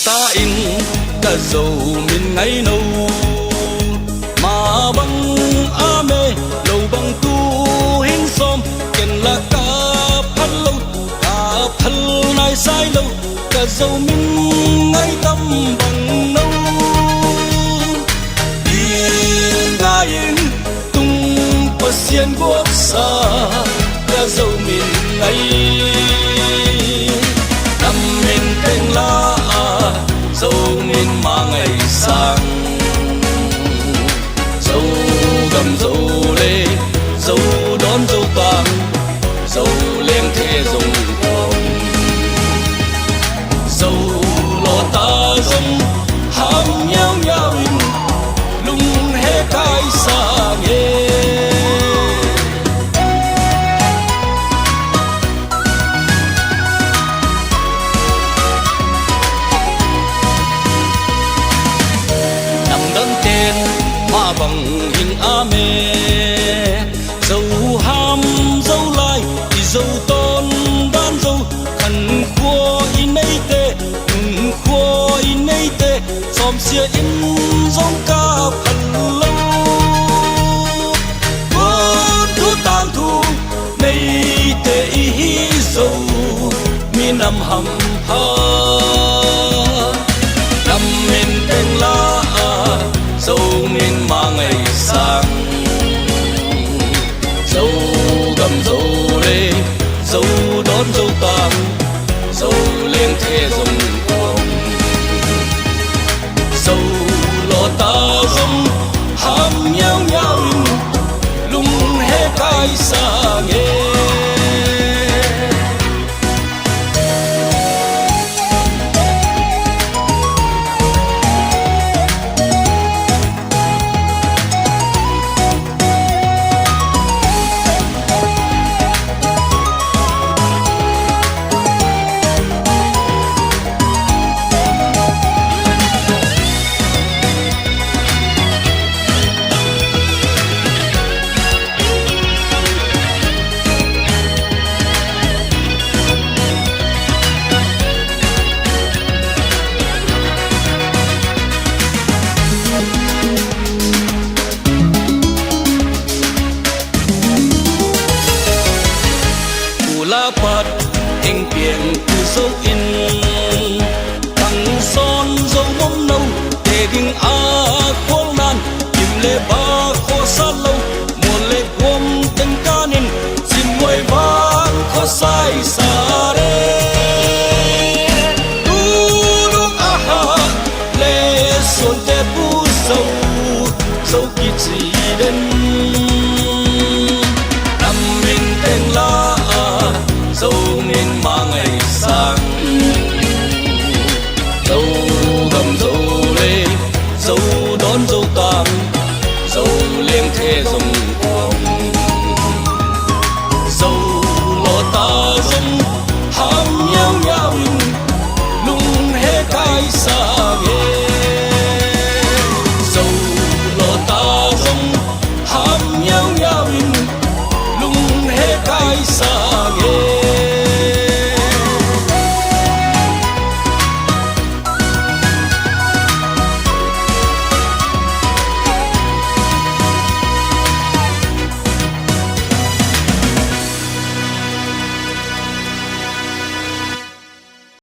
ta in cả dầu mình ngay nâu mà bằng ame lâu bằng tu hin som ken là cả phật lâu cả phật này sai lâu cả dầu mình ngay tâm bằng nâu in ga in tung pasien quốc sa cả dầu mình ngay năm mình tên la dấu nghìn mà ngày sang dấu gầm dấu lê dấu đón dấu tang dấu lên thế dùng hồn dấu lo ta dông ham nhau nhau lung hết cái xa nghe bằng hình ame dấu ham dấu lai thì dấu tôn ban dấu khăn khua in nay tê khua in nay tê xóm xia in giống ca phần lâu quân thu tang thu nay tê ý dấu mi nằm hầm ha nằm mình tên la dấu nghìn mà ngày sang dấu gầm dấu lê dấu đón dấu tang dấu lên thế dùng cuồng dấu lo ta dông ham nhau nhau lung hết cái xa nghe la pat hình biển từ dấu in